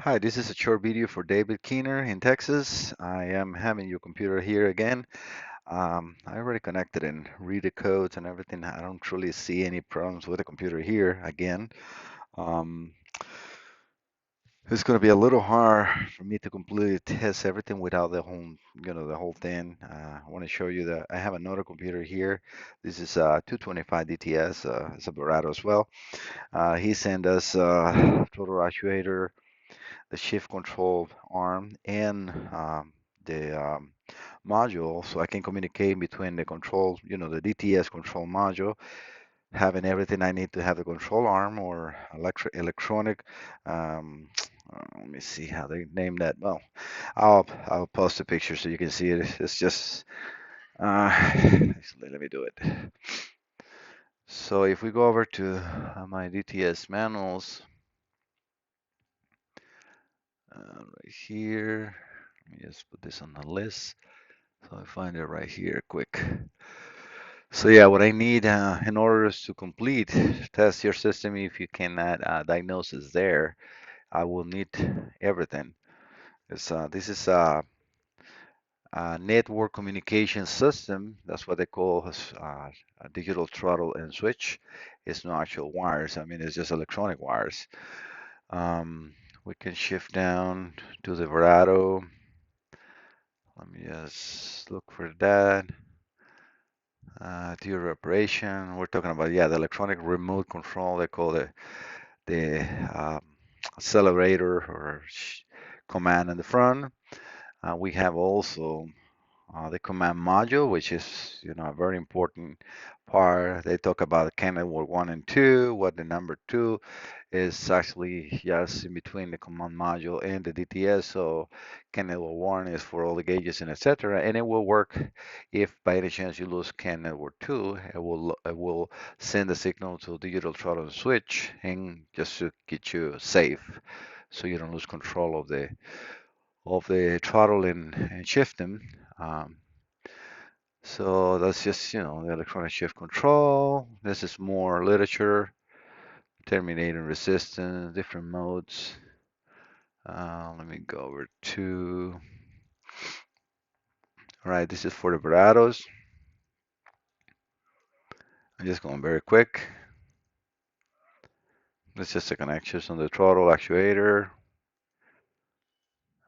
Hi, this is a short video for David Keener in Texas. I am having your computer here again. I already connected and read the codes and everything. I don't truly see any problems with the computer here again. Um, it's going to be a little hard for me to completely test everything without the whole thing. I want to show you that I have another computer here. This is a 225 DTS. It's a Verado as well. He sent us total actuator, the shift control arm, and the module, so I can communicate between the control, the DTS control module, having everything I need to have the control arm or electronic. Um, Let me see how they name that. Well, I'll post a picture so you can see it. It's just actually, let me do it. So if we go over to my DTS manuals, right here, let me just put this on the list. So I find it right here quick. So yeah, what I need in order to complete test your system, if you cannot diagnose is there, I will need everything. This is a network communication system. That's what they call a digital throttle and switch. It's no actual wires. I mean, it's just electronic wires. Um, we can shift down to the Verado. Let me just look for that. Theory operation. We're talking about, yeah, the electronic remote control. They call it the accelerator or command in the front. We have also the command module, which is, a very important part. They talk about candidate 1 and 2, what the number 2 is actually just in between the command module and the DTS. So candidate 1 is for all the gauges and etc. And it will work if by any chance you lose candidate 2, it will send the signal to digital throttle and switch and just to get you safe so you don't lose control of the throttle and shift them. Um, so that's just, the electronic shift control. This is more literature, terminating resistance, different modes. Let me go over to, all right, this is for the Verados. I'm just going very quick. It's just the connections on the throttle actuator.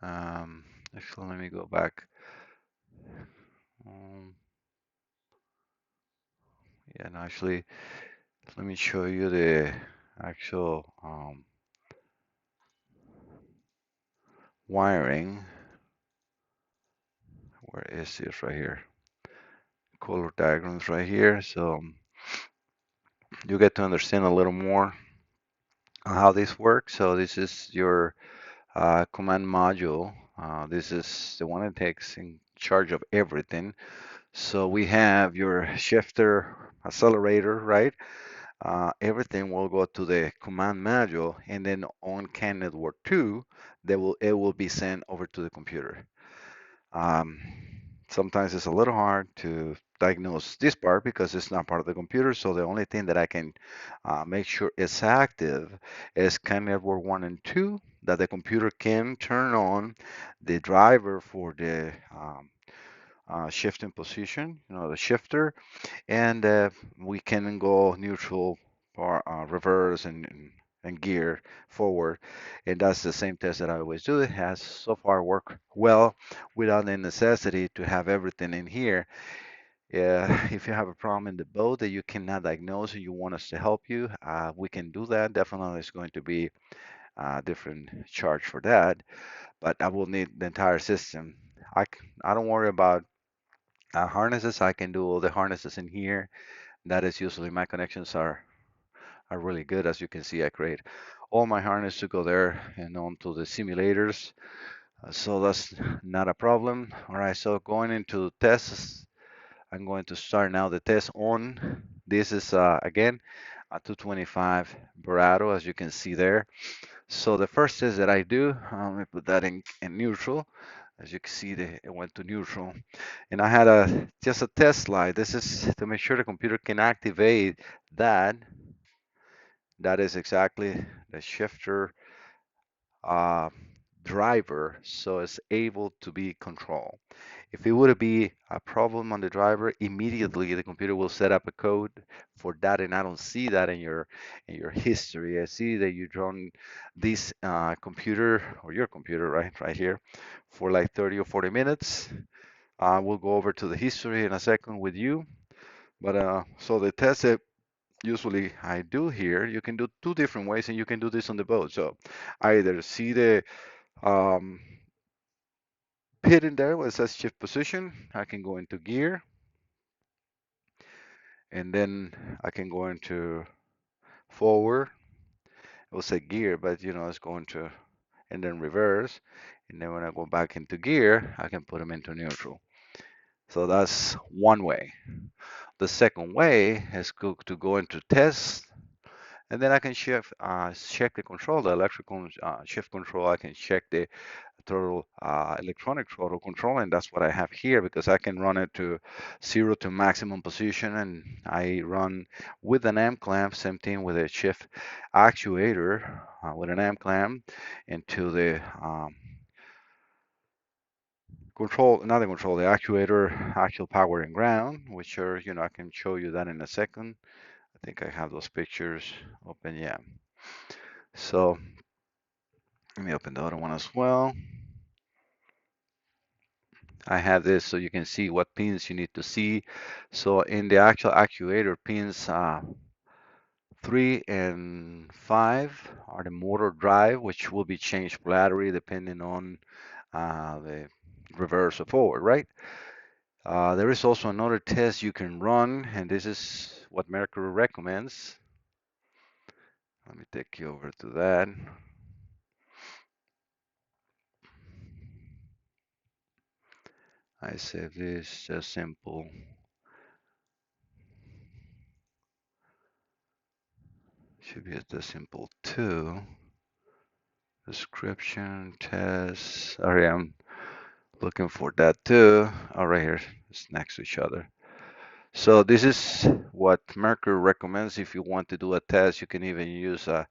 Um, Actually, let me go back. Um, yeah, no, actually, let me show you the actual wiring. Where is this right here? Color diagrams right here. So you get to understand a little more on how this works. So this is your command module. This is the one that takes in charge of everything. So we have your shifter, accelerator, right? Everything will go to the command module, and then on CAN network 2, it will be sent over to the computer. Um, Sometimes it's a little hard to diagnose this part because it's not part of the computer. So the only thing that I can make sure it's active is CAN network 1 and 2, that the computer can turn on the driver for the shifting position, the shifter, and we can go neutral or reverse and gear forward. And that's the same test that I always do. It has so far worked well without the necessity to have everything in here. If you have a problem in the boat that you cannot diagnose and you want us to help you, we can do that. Definitely, it's going to be a different charge for that, but I will need the entire system. I don't worry about harnesses. I can do all the harnesses in here. That is usually my connections are really good. As you can see, I create all my harness to go there and onto the simulators. So that's not a problem. All right, so going into tests, I'm going to start now the test on. This is again a 225 Verado, as you can see there. So the first test that I do, let me put that in neutral. As you can see, it went to neutral. And I had just a test slide. This is to make sure the computer can activate that. That is exactly the shifter uh, driver, so it's able to be controlled. If it would be a problem on the driver, immediately the computer will set up a code for that, and I don't see that in your history. I see that you drawn this computer or your computer right here for like 30 or 40 minutes. We'll go over to the history in a second with you. But so the test that usually I do here, you can do two different ways, and you can do this on the boat. So either see the um, pit in there where it says shift position. I can go into gear, and then I can go into forward. It will say gear, but it's going to, and then reverse. And then when I go back into gear, I can put them into neutral. So that's one way. The second way is to go into test, and then I can check the control, the electrical shift control. I can check the throttle, electronic throttle control, and that's what I have here because I can run it to zero to maximum position, and I run with an amp clamp, same thing with a shift actuator with an amp clamp into the control, not the control, the actuator, actual power and ground, which are, I can show you that in a second. I think I have those pictures open, yeah. So let me open the other one as well. I have this so you can see what pins you need to see. So in the actual actuator, pins 3 and 5 are the motor drive, which will be changed battery depending on the reverse or forward, right? There is also another test you can run, and this is what Mercury recommends. Let me take you over to that. I save this just simple. Should be just simple too. Description, test. Sorry, I'm looking for that too. Oh, right here. It's next to each other. So this is what Mercury recommends if you want to do a test. You can even use a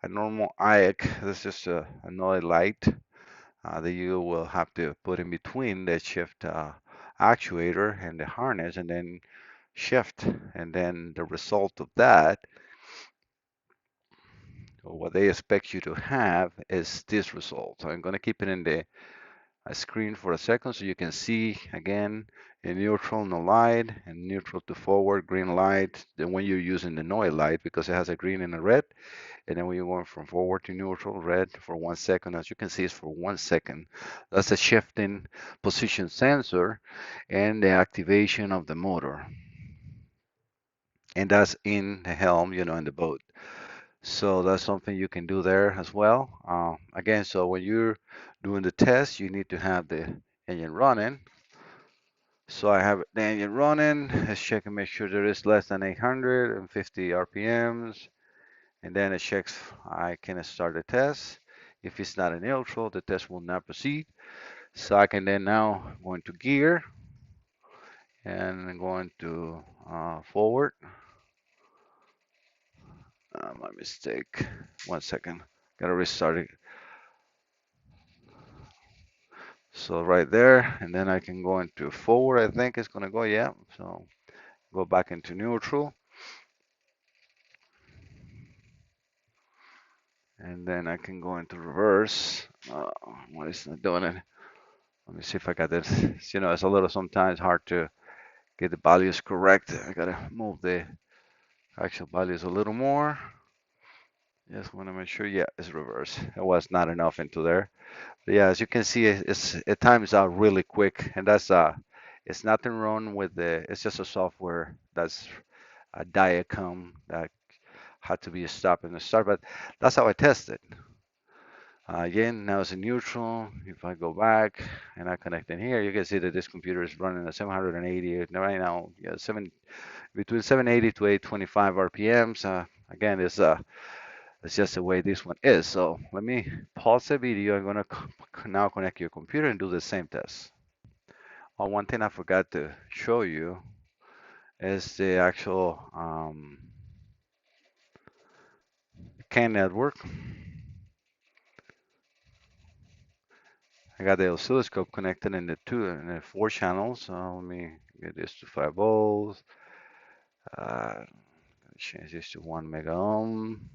normal IAC. This is just another light that you will have to put in between the shift actuator and the harness and then shift. And then the result of that, or what they expect you to have, is this result. So I'm going to keep it in the screen for a second so you can see again in neutral, no light, and neutral to forward, green light. Then when you're using the noise light, because it has a green and a red, and then when you're going from forward to neutral, red for 1 second. As you can see, it's for 1 second. That's a shifting position sensor and the activation of the motor. And that's in the helm, in the boat. So that's something you can do there as well. Again, so when you're doing the test, you need to have the engine running. So I have the engine running. Let's check and make sure there is less than 850 RPMs. And then it checks I can start the test. If it's not in neutral, the test will not proceed. So I can then now go into gear and go into forward. My mistake. 1 second. Gotta restart it. So right there, and then I can go into forward. I think it's gonna go, yeah. So go back into neutral, and then I can go into reverse. What is not doing it? Let me see if I got this. It's a little sometimes hard to get the values correct. I gotta move the actual values a little more. Just want to make sure, yeah, it's reverse. It was not enough into there. But yeah, as you can see, it times out really quick, and that's it's nothing wrong with it's just a software that's a diacom that had to be a stop and a start, but that's how I test it. Again, now it's in neutral. If I go back and I connect in here, you can see that this computer is running at 780 right now. Yeah, between 780 to 825 RPMs. Again, it's just the way this one is. So let me pause the video. I'm gonna now connect your computer and do the same test. One thing I forgot to show you is the actual CAN network. I got the oscilloscope connected in the four channels. So let me get this to 5 volts. Uh, Change this to 1 mega ohm.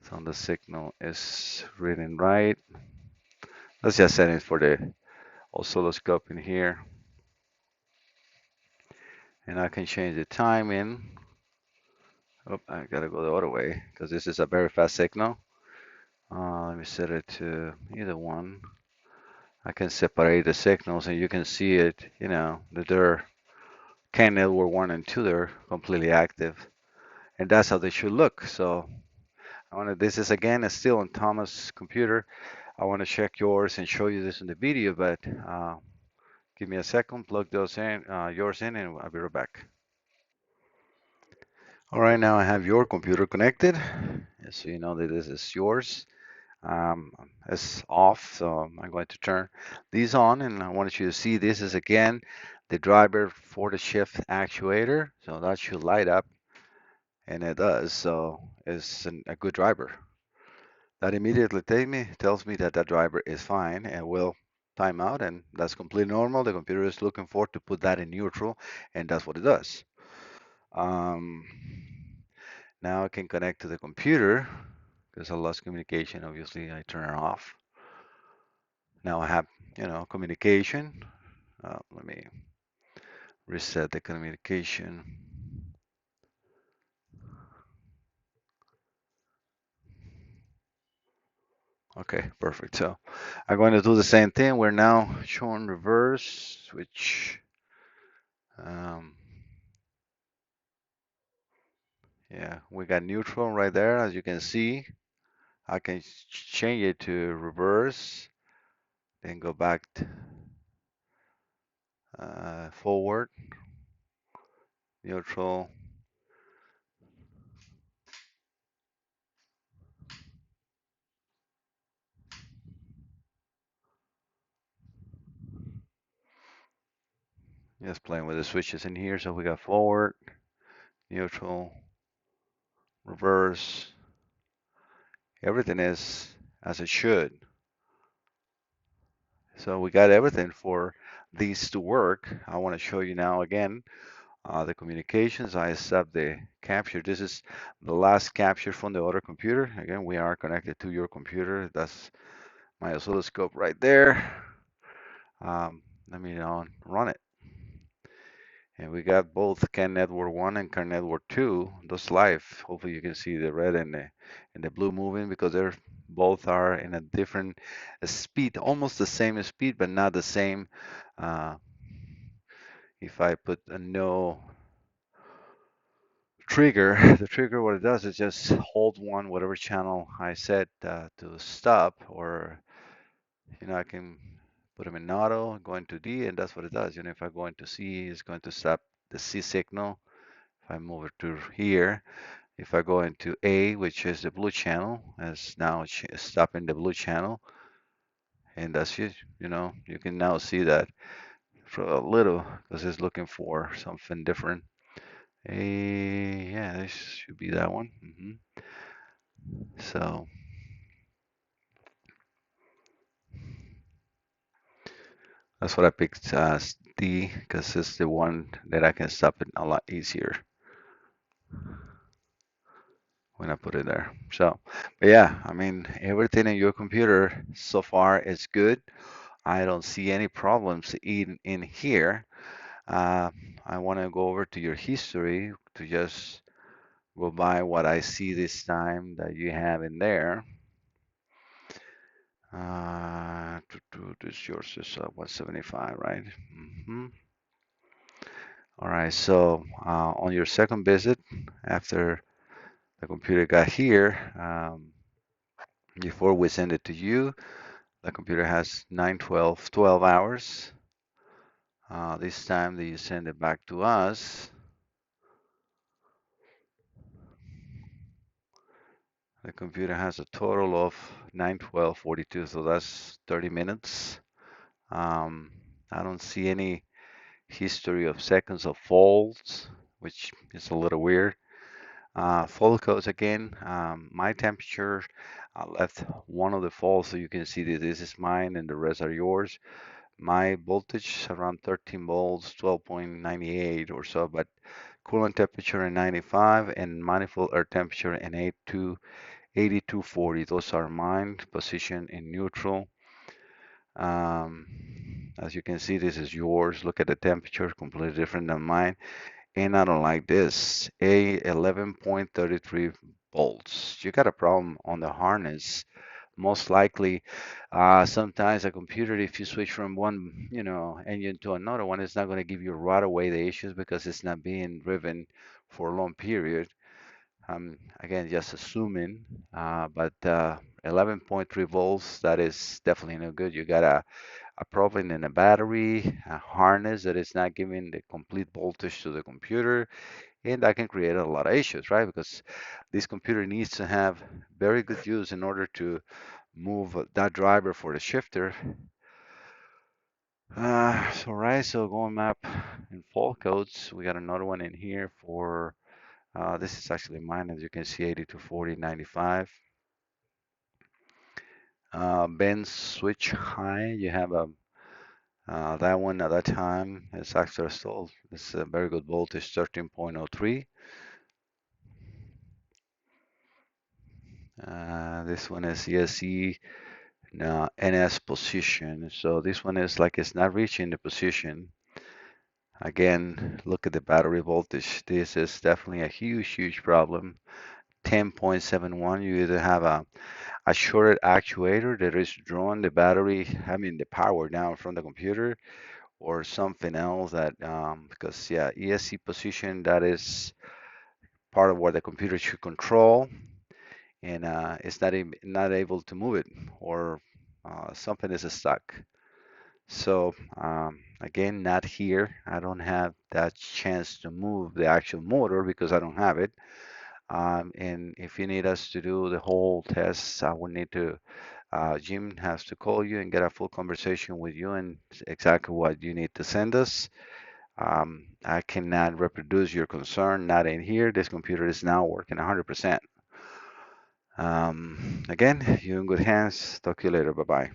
So the signal is reading right. Let's just set it for the oscilloscope in here. And I can change the timing. Oh, I gotta go the other way because this is a very fast signal. Let me set it to either one. I can separate the signals and you can see it, that they're CAN network 1 and 2, they're completely active. And that's how they should look. So this is again still on Thomas' computer. I want to check yours and show you this in the video, but give me a second, plug those in, yours in, and I'll be right back. All right, now I have your computer connected, so you know that this is yours. Um, it's off, so I'm going to turn these on, and I want you to see this is again the driver for the shift actuator, so that should light up, and it does, so it's a good driver. That immediately tells me that that driver is fine and will time out, and that's completely normal. The computer is looking for to put that in neutral, and that's what it does. Um, Now I can connect to the computer because I lost communication. Obviously, I turn it off. Now I have, communication. Let me reset the communication. Okay, perfect. So I'm going to do the same thing. We're now showing reverse switch. Um, yeah, we got neutral right there, as you can see. I can change it to reverse, then go back forward, neutral. Just playing with the switches in here. So we got forward, neutral, reverse. Everything is as it should. So we got everything for these to work. I want to show you now again the communications. I set the capture. This is the last capture from the other computer. Again, we are connected to your computer. That's my oscilloscope right there. Let me run it. And we got both CAN Network 1 and CAN Network 2. Those live. Hopefully you can see the red and the blue moving because they're both are in a different speed, almost the same speed, but not the same. Uh, if I put a no trigger, the trigger, what it does is just hold whatever channel I set to stop, or I can put them in auto, go into D, and that's what it does. If I go into C, it's going to stop the C signal. If I move it to here, if I go into A, which is the blue channel, as now stopping the blue channel, and that's it. You can now see that for a little because it's looking for something different. A, yeah, this should be that one. So that's what I picked as D because it's the one that I can stop it a lot easier when I put it there. So, but yeah, I mean, everything in your computer so far is good. I don't see any problems in here. Uh, I want to go over to your history to just go by what I see this time that you have in there. This yours is 175, right? All right, so on your second visit, after the computer got here, before we send it to you, the computer has 12 hours. This time that you send it back to us, the computer has a total of 9:12:42, so that's 30 minutes. Um, I don't see any history of seconds of faults, which is a little weird. Fault codes again. My temperature, I left one of the faults so you can see that this is mine and the rest are yours. My voltage around 13 volts, 12.98 or so, but coolant temperature in 95 and manifold air temperature in 8240. Those are mine, position in neutral. As you can see, this is yours. Look at the temperature, completely different than mine. And I don't like this. A 11.33 volts. You got a problem on the harness. Most likely, sometimes a computer, if you switch from one, engine to another one, it's not going to give you right away the issues because it's not being driven for a long period. Again, just assuming, but 11.3 volts, that is definitely no good. You got a problem in the battery, a harness that is not giving the complete voltage to the computer, and that can create a lot of issues, right? Because this computer needs to have very good use in order to move that driver for the shifter. So going map in fault codes, we got another one in here for this is actually mine, as you can see, 824095. Bend switch high, you have a that one at that time is actually installed. It's a very good voltage, 13.03. This one is ESC now NS position. So this one is like it's not reaching the position. Again, look at the battery voltage. This is definitely a huge, huge problem. 10.71. You either have a shorted actuator that is drawing the battery, I mean the power down from the computer, or something else that because yeah, ESC position that is part of what the computer should control, and it's not able to move it, or something is stuck. So again, not here. I don't have that chance to move the actual motor because I don't have it. And if you need us to do the whole test, I would need to, Jim has to call you and get a full conversation with you and exactly what you need to send us. I cannot reproduce your concern, not in here. This computer is now working 100%. Again, you're in good hands. Talk to you later. Bye bye.